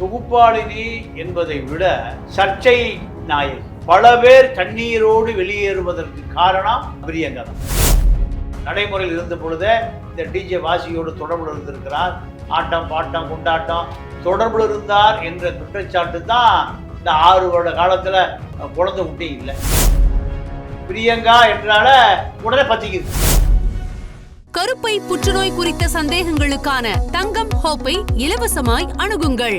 தொகுப்பாளினி என்பதை விட சர்ச்சை நாயகி. பல பேர் கண்ணீரோடு வெளியேறுவதற்கு காரணம் பிரியங்கா தான். நடைமுறையில் இருந்த பொழுதே இந்த டிஜே வாசியோடு தொடர்புல இருந்திருக்கிறார். ஆட்டம் பாட்டம் கொண்டாட்டம் தொடர்புல இருந்தார் என்ற குற்றச்சாட்டு தான் இந்த 6 வருட காலத்துல குழந்தை குட்டி இல்லை. பிரியங்கா என்றால உடனே பத்திக்குது. கருப்பை புற்றுநோய் குறித்த சந்தேகங்களுக்கான தங்கம் ஹோப்பை இலவசமாய் அணுகுங்கள்.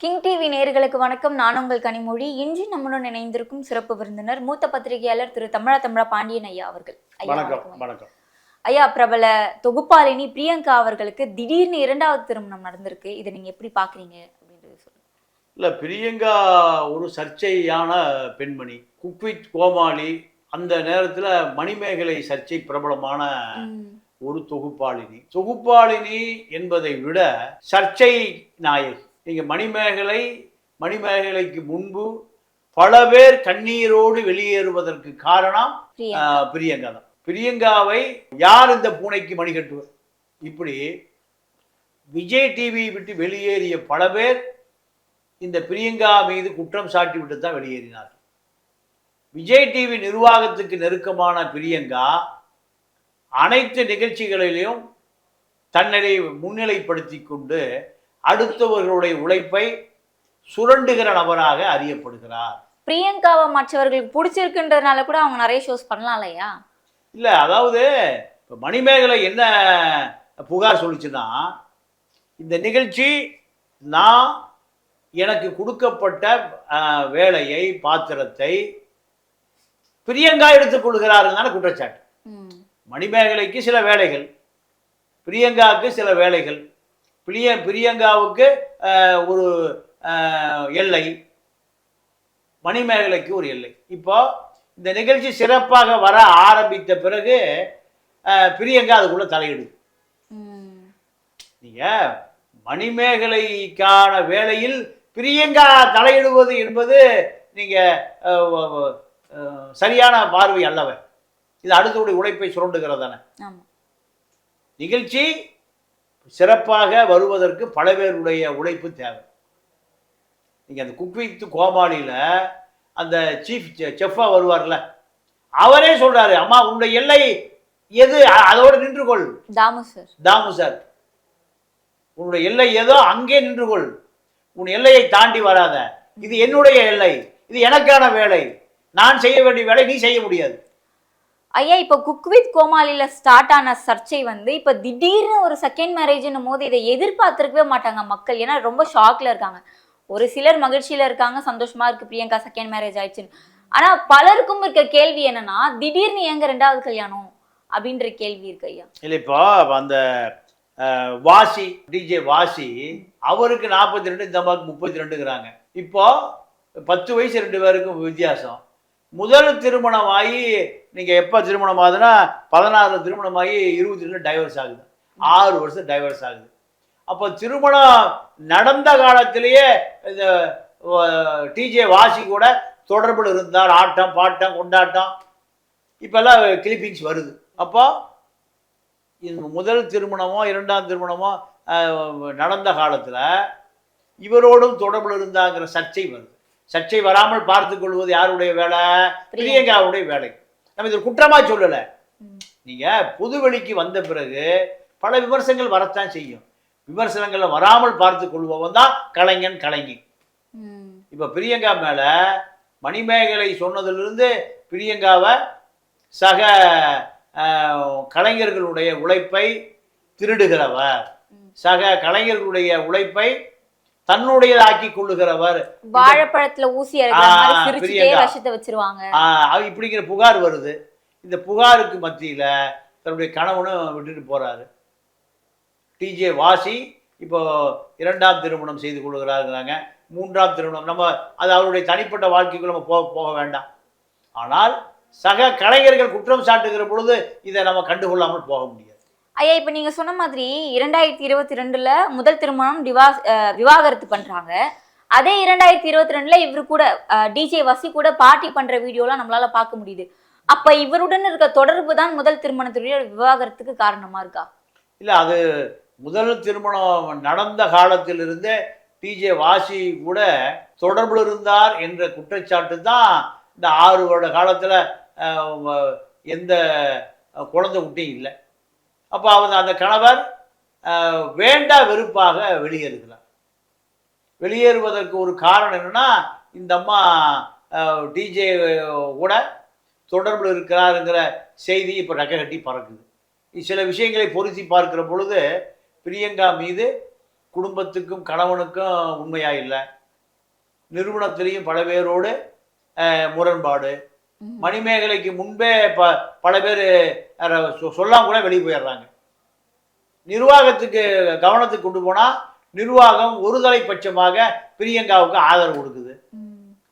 கிங் டிவி நேயர்களுக்கு வணக்கம். நான் உங்கள் கனிமொழி. இன்று நம்முடன் இணைந்திருக்கும் சிறப்பு விருந்தினர் மூத்த பத்திரிகையாளர் திரு தமிழா பாண்டியன் ஐயா அவர்கள். வணக்கம் ஐயா. பிரபல தொகுப்பாளினி பிரியங்கா அவர்களுக்கு திடீர்னு 2வது திருமணம் நடந்திருக்கு. இதை நீங்க எப்படி பாக்குறீங்க அப்படின்றது சொல்லுங்க. இல்ல, பிரியங்கா ஒரு சர்ச்சையான பெண்மணி. குக்வித் கோமாளி அந்த நேரத்துல மணிமேகலை சர்ச்சை பிரபலமான ஒரு தொகுப்பாளினி என்பதை விட சர்ச்சை நாயகி. நீங்க மணிமேகலைக்கு முன்பு பல பேர் கண்ணீரோடு வெளியேறுவதற்கு காரணம் பிரியங்கா தான். பிரியங்காவை யார் இந்த பூனைக்கு மணி கட்டுவர்? இப்படி விஜய் டிவி விட்டு வெளியேறிய பல பேர் இந்த பிரியங்கா மீது குற்றம் சாட்டி விட்டு தான் வெளியேறினார். விஜய் டிவி நிர்வாகத்துக்கு நெருக்கமான பிரியங்கா அனைத்து நிகழ்ச்சிகளிலும் தன்னை முன்னிலைப்படுத்தி கொண்டு அடுத்தவர்களுடைய உழைப்பை சுரண்டுகிற நபராக அறியப்படுகிறார். பிரியங்காவை மற்றவர்களுக்கு பிடிச்சிருக்குன்றதுனால கூட அவங்க நிறைய ஷோஸ் பண்ணலாம் இல்லையா? இல்லை, அதாவது மணிமேகலை என்ன புகார் சொல்லிச்சுன்னா, இந்த நிகழ்ச்சி நான் எனக்கு கொடுக்கப்பட்ட வேலையை பாத்திரத்தை பிரியங்கா எடுத்துக்கொள்கிறாருன்னு குற்றச்சாட்டு. மணிமேகலைக்கு சில வேலைகள், பிரியங்காவுக்கு சில வேலைகள், பிரியங்காவுக்கு ஒரு எல்லை, மணிமேகலைக்கு ஒரு எல்லை. இப்போ இந்த நிகழ்ச்சி சிறப்பாக வர ஆரம்பித்த பிறகு பிரியங்கா அதுக்குள்ள தலையிடுது. நீங்க மணிமேகலைக்கான வேலையில் பிரியங்கா தலையிடுவது என்பது நீங்க சரியான பார்வை அல்லவ. இது அடுத்தவருடைய உழைப்பை சுரண்டுகிறதான. நிகழ்ச்சி சிறப்பாக வருவதற்கு பல பேருடைய உழைப்பு தேவை. நீங்க அந்த குக்வித் கோமாளியில அந்த சீஃப் செஃப்பா வருவார்ல, அவரே சொல்றாரு, அம்மா உன்னுடைய எல்லை எது, அதோட நின்றுகொள். தாமு சார் உன்னுடைய எல்லை ஏதோ அங்கே நின்றுகொள், உன் எல்லையை தாண்டி வராத, இது என்னுடைய எல்லை, இது எனக்கான வேலை, நான் செய்ய வேண்டிய வேலை நீ செய்ய முடியாது. ஐயா, இப்போ குக்வித் கோமாளியில ஸ்டார்ட் ஆன சர்ச்சை இப்ப திடீர்னு ஒரு செகண்ட் மேரேஜ்னும் போது இதை எதிர்பார்த்திருக்கவே மாட்டாங்க மக்கள். ஏன்னா ரொம்ப ஷாக்ல இருக்காங்க. ஒரு சிலர் மகிழ்ச்சியில இருக்காங்க, சந்தோஷமா இருக்கு பிரியங்கா செகண்ட் மேரேஜ் ஆயிடுச்சுன்னு. ஆனா பலருக்கும் இருக்க கேள்வி என்னன்னா, திடீர்னு எங்க 2வது கல்யாணம் அப்படின்ற கேள்வி இருக்கு ஐயா. இல்ல, இப்போ அந்த வாசி டிஜே வாசி அவருக்கு 42, இந்த அம்மாவுக்கு 32ங்கிறாங்க. இப்போ 10 வயசு 2 பேருக்கும் வித்தியாசம். முதல் திருமணமாகி நீங்க எப்ப திருமணம் ஆகுதுன்னா 16 திருமணமாகி 22 டைவர்ஸ் ஆகுது. 6 வருஷம் டைவர்ஸ் ஆகுது. அப்போ திருமணம் நடந்த காலத்திலேயே இந்த டிஜே வாசி கூட தொடர்பில் இருந்தார். ஆட்டம் பாட்டம் கொண்டாட்டம் இப்பெல்லாம் கிளிப்பிங்ஸ் வருது. அப்போ முதல் திருமணமோ 2ஆம் திருமணமோ நடந்த காலத்தில் இவரோடும் தொடர்பில் இருந்தாங்கிற சர்ச்சை வருது. சர்ச்சை வராமல் பார்த்து கொள்வது யாருடைய வேலை? பிரியங்காவுடைய வேலை. நம்ம இது குற்றமா சொல்லலை. நீங்க புதுவெளிக்கு வந்த பிறகு பல விமர்சனங்கள் வரத்தான் செய்யும். விமர்சனங்கள்ல வராமல் பார்த்து கொள்பவன் தான் கலைஞி. இப்ப பிரியங்கா மேல மணிமேகலை சொன்னதிலிருந்து பிரியங்காவை சக கலைஞர்களுடைய உழைப்பை திருடுகிறவர், சக கலைஞர்களுடைய உழைப்பை தன்னுடையதாக்கி கொள்ளுகிறவர், வாழைப்பழத்துல ஊசி வச்சிருவாங்க இப்படிங்கிற புகார் வருது. இந்த புகாருக்கு மத்தியில தன்னுடைய கணவனும் விட்டுட்டு போறாரு. டிஜே வாசி இப்போ 2ஆம் திருமணம் செய்து கொள்கிறாருங்கிறாங்க. 3ஆம் திருமணம் நம்ம அது அவருடைய தனிப்பட்ட வாழ்க்கைக்குள்ள நம்ம போக வேண்டாம். ஆனால் சக கலைஞர்கள் குற்றம் சாட்டுகிற பொழுது இதை நம்ம கண்டுகொள்ளாமல் போக முடியாது. ஐயா, இப்ப நீங்க சொன்ன மாதிரி 2022ல முதல் திருமணம் விவாகரத்து பண்றாங்க. அதே 2022ல இவரு கூட டிஜே வாசி கூட பார்ட்டி பண்ற வீடியோலாம் நம்மளால பார்க்க முடியுது. அப்ப இவருடன் இருக்க தொடர்பு தான் முதல் திருமணத்துடைய விவாகரத்துக்கு காரணமா இருக்கா? இல்ல, அது முதல் திருமணம் நடந்த காலத்திலிருந்தே டிஜே வாசி கூட தொடர்பில் இருந்தார் என்ற குற்றச்சாட்டு தான் இந்த 6 வருட காலத்தில் எந்த குழந்தை குட்டியும் இல்லை. அப்போ அந்த கணவர் வேண்டா வெறுப்பாக வெளியேறுகிறார். வெளியேறுவதற்கு ஒரு காரணம் என்னன்னா, இந்த அம்மா டிஜே கூட தொடர்பில் இருக்கிறாருங்கிற செய்தி இப்போ ரெக்க கட்டி பறக்குது. சில விஷயங்களை பொருத்தி பார்க்கிற பொழுது பிரியங்கா மீது குடும்பத்துக்கும் கணவனுக்கும் உண்மையா இல்லை, நிறுவனத்திலையும் பல பேரோடு முரண்பாடு, மணிமேகலைக்கு முன்பே பல பேர் சொல்லாம கூட வெளியே போயிடுறாங்க. நிர்வாகத்துக்கு கவனத்துக்கு கொண்டு போனால் நிர்வாகம் ஒருதலை பட்சமாக பிரியங்காவுக்கு ஆதரவு கொடுக்குது.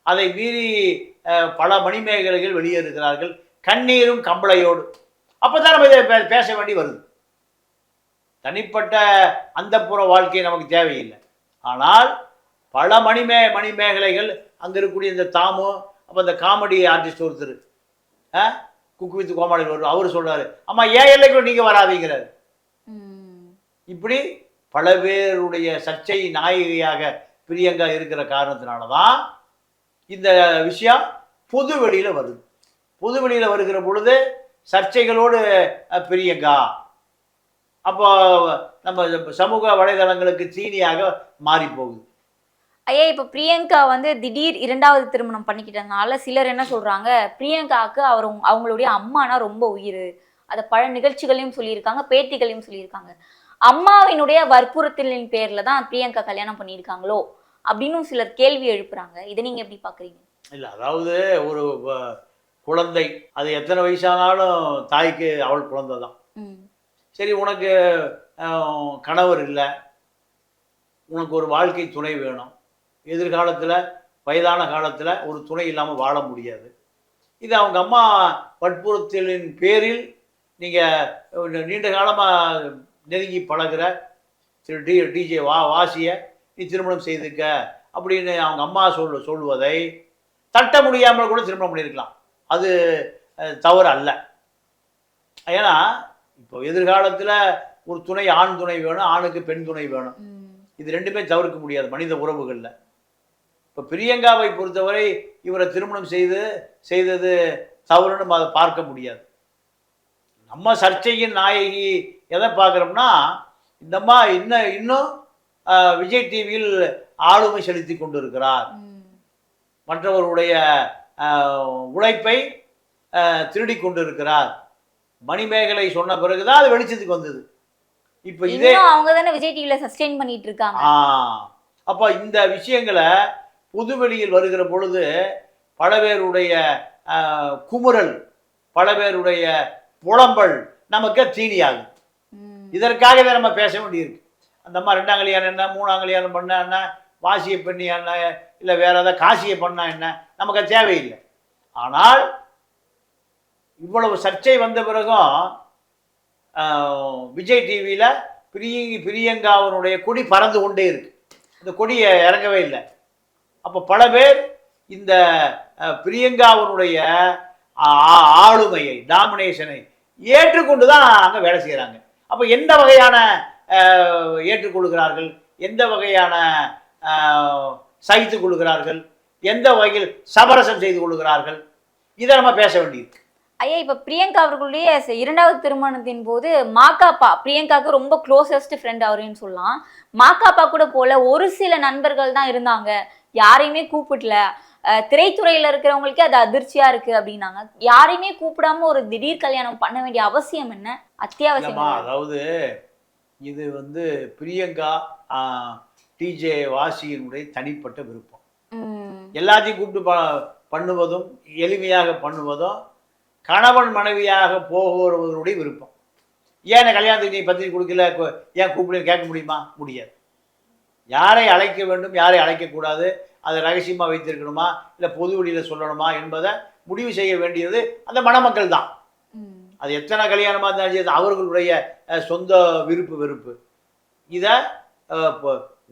அதை மீறி பல மணிமேகலைகள் வெளியேறுகிறார்கள் கண்ணீரும் கம்பளையோடு. அப்போதான் நம்ம இதை பேச வேண்டி வருது. தனிப்பட்ட அந்தப்புற வாழ்க்கை நமக்கு தேவையில்லை. ஆனால் பல மணிமேகலைகள் அங்கே இருக்கக்கூடிய இந்த தாமு, அப்போ இந்த காமெடி ஆர்டிஸ்ட் ஒருத்தர் குக் வித் கோமாளி வரும், அவர் சொல்றாரு, அம்மா ஏன் எல்லைக்கு நீங்கள் வராதீங்கிறாரு. இப்படி பல பேருடைய சர்ச்சை நாயகியாக பிரியங்கா இருக்கிற காரணத்தினால தான் இந்த விஷயம் பொது வெளியில் வருது. பொது வெளியில் வருகிற பொழுது சர்ச்சைகளோடு பிரியங்கா அப்போ நம்ம சமூக வலைதளங்களுக்கு தீனியாக மாறி போகுது. ஐயா, இப்போ பிரியங்கா வந்து திடீர் 2வது திருமணம் பண்ணிக்கிட்டதுனால சிலர் என்ன சொல்றாங்க, பிரியங்காவுக்கு அவங்களுடைய அம்மானா ரொம்ப உயிர். அதை பல நிகழ்ச்சிகளையும் சொல்லியிருக்காங்க, பேட்டிகளையும் சொல்லியிருக்காங்க. அம்மாவினுடைய வற்புறுத்தலின் பேர்ல தான் பிரியங்கா கல்யாணம் பண்ணியிருக்காங்களோ அப்படின்னு சிலர் கேள்வி எழுப்புறாங்க. இதை நீங்க எப்படி பாக்குறீங்க? இல்லை, அதாவது ஒரு குழந்தை அது எத்தனை வயசானாலும் தாய்க்கு அவள் குழந்தை தான். சரி, உனக்கு கணவர் இல்லை, உனக்கு ஒரு வாழ்க்கை துணை வேணும், எதிர்காலத்தில் வயதான காலத்தில் ஒரு துணை இல்லாமல் வாழ முடியாது. இது அவங்க அம்மா வற்புறுத்தலின் பேரில் நீங்கள் நீண்ட காலமாக நெருங்கி பழகிற டிஜே வாசியை நீ திருமணம் செய்துக்க அப்படின்னு அவங்க அம்மா சொல்லுவதை தட்ட முடியாமல் கூட திருமணம் பண்ணியிருக்கலாம். அது தவறு அல்ல. ஏன்னா இப்போ எதிர்காலத்தில் ஒரு துணை, ஆண் துணை வேணும், ஆணுக்கு பெண் துணை வேணும். இது ரெண்டுமே தவிர்க்க முடியாது மனித உறவுகளில். இப்போ பிரியங்காவை பொறுத்தவரை இவரை திருமணம் செய்தது தவறுன்னு நம்ம அதை பார்க்க முடியாது. நம்ம சர்ச்சையின் நாயகி எதை பார்க்குறோம்னா, இந்தம்மா இன்னும் விஜய் டிவியில் ஆளுமை செலுத்தி கொண்டு இருக்கிறார், மற்றவருடைய உழைப்பை திருடி கொண்டு இருக்கிறார். மணிமேகலை சொன்ன பிறகுதான் அது வெளிச்சத்துக்கு வந்தது. இப்போ இதே அவங்க தானே விஜய் டிவியில் சஸ்டெயின் பண்ணிட்டு இருக்காங்க. அப்போ இந்த விஷயங்களை பொதுவெளியில் வருகிற பொழுது பல பேருடைய குமுறல், பல பேருடைய புலம்பல் நமக்கு தீனியாகும். இதற்காகவே நம்ம பேச வேண்டியிருக்கு. அந்த அம்மா 2ஆம் கல்யாணம் என்ன, 3ஆம் கல்யாணம் பண்ண என்ன, வாசியை பண்ணி என்ன, இல்லை வேற ஏதாவது காசியை பண்ணா என்ன, நமக்கு அது தேவையில்லை. ஆனால் இவ்வளவு சர்ச்சை வந்த பிறகும் விஜய் டிவியில் பிரியங்காவனுடைய கொடி பறந்து கொண்டே இருக்கு. அந்த கொடியை இறங்கவே இல்லை. அப்போ பல பேர் இந்த பிரியங்காவனுடைய ஆளுமையை, டாமினேஷனை ஏற்றுக்கொண்டு தான் அங்கே வேலை செய்கிறாங்க. அப்போ எந்த வகையான ஏற்றுக்கொள்கிறார்கள், எந்த வகையான சகித்து கொள்கிறார்கள், எந்த வகையில் சமரசம் செய்து கொள்கிறார்கள், இதை நம்ம பேச வேண்டியிருக்கு. ஐயா, இப்போ பிரியங்கா அவர்களுடைய 2வது திருமணத்தின் போது மாக்காப்பா, பிரியங்காவுக்கு ரொம்ப க்ளோசஸ்ட் ஃப்ரெண்ட் அவருன்னு சொல்லலாம், மாக்காப்பா கூட போல ஒரு சில நண்பர்கள் தான் இருந்தாங்க, யாரையுமே கூப்பிடல. திரைத்துறையில் இருக்கிறவங்களுக்கே அது அதிர்ச்சியா இருக்கு அப்படின்னாங்க. யாரையுமே கூப்பிடாம ஒரு திடீர் கல்யாணம் பண்ண வேண்டிய அவசியம் என்ன, அத்தியாவசியம்? அதாவது இது பிரியங்கா டிஜே வாசியினுடைய தனிப்பட்ட விருப்பம். எல்லாத்தையும் கூப்பிட்டு பண்ணுவதும் எளிமையாக பண்ணுவதும் கணவன் மனைவியாக போகிறவர்களுடைய விருப்பம். ஏன் கல்யாணத்துக்கு நீ பத்திரிக்கை கொடுக்கல, ஏன் கூப்பிடுன்னு கேட்க முடியுமா? முடியாது. யாரை அழைக்க வேண்டும், யாரை அழைக்கக்கூடாது, அதை ரகசியமாக வைத்திருக்கணுமா இல்லை பொது வெளியில் சொல்லணுமா என்பதை முடிவு செய்ய வேண்டியது அந்த மணமக்கள் தான். அது எத்தனை கல்யாணமாக இருந்தாலும் அவர்களுடைய சொந்த வெறுப்பு. இதை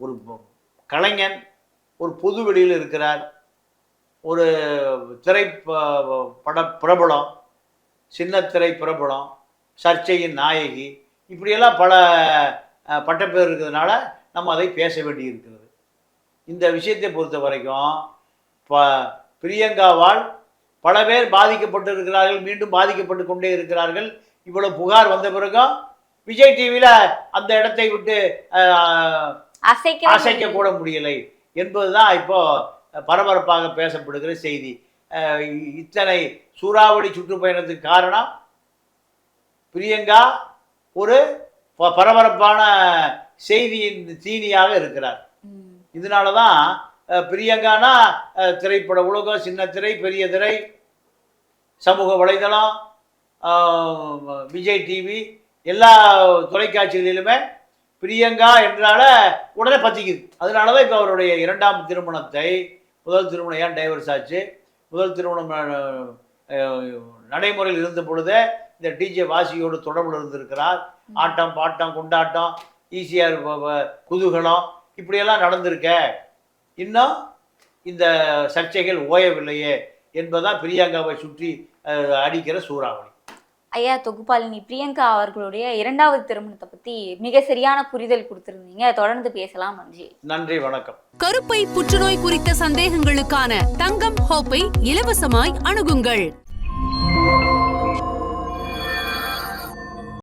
ஒரு கலைஞன் ஒரு பொது வெளியில் இருக்கிறார், ஒரு திரைப்பட பிரபலம், சின்ன திரை பிரபலம், சர்ச்சையின் நாயகி, இப்படியெல்லாம் பல பட்டப்பேர் இருக்கிறதுனால நம்ம அதை பேச வேண்டி இருக்கிறது. இந்த விஷயத்தை பொறுத்த வரைக்கும் பிரியங்காவால் பல பேர் பாதிக்கப்பட்டு இருக்கிறார்கள், மீண்டும் பாதிக்கப்பட்டு கொண்டே இருக்கிறார்கள். இவ்வளவு புகார் வந்த பிறகும் விஜய் டிவியில் அந்த இடத்தை விட்டு அசைக்க கூட முடியலை என்பதுதான் இப்போ பரபரப்பாக பேசப்படுகிற செய்தி. இத்தனை சூறாவளி சுற்றுப்பயணத்துக்கு காரணம் பிரியங்கா ஒரு பரபரப்பான செய்தியின் தீனியாக இருக்கிறார். இதனால தான் பிரியங்கானா திரைப்பட உலகம், சின்ன திரை, பெரிய திரை, சமூக வலைதளம், விஜய் டிவி, எல்லா தொலைக்காட்சிகளிலுமே பிரியங்கா என்றால உடனே பற்றிக்குது. அதனால தான் இப்போ அவருடைய 2ஆம் திருமணத்தை, முதல் திருமணம் ஏன் டைவர்ஸ் ஆச்சு, முதல் திருமணம் நடைமுறையில் இருந்த பொழுதே இந்த டிஜே வாசியோடு தொடர்பில் இருந்திருக்கிறார். ஆட்டம் பாட்டம் கொண்டாட்டம், ஈஸியார் குதூகலம் இப்படியெல்லாம் நடந்திருக்க, இன்னும் இந்த சர்ச்சைகள் ஓயவில்லையே என்பதுதான் பிரியங்காவை சுற்றி அடிக்கிற சூறாவளி. ஐயா தொகுப்பாளினி, பிரியங்கா அவர்களுடைய 2வது திருமணத்தை பத்தி மிக சரியான புரிதல் கொடுத்திருந்தீங்க. தொடர்ந்து பேசலாம். நன்றி, வணக்கம். கருப்பை புற்றுநோய் குறித்த சந்தேகங்களுக்கான தங்கம் ஹோப்பை இலவசமாய் அணுகுங்கள்.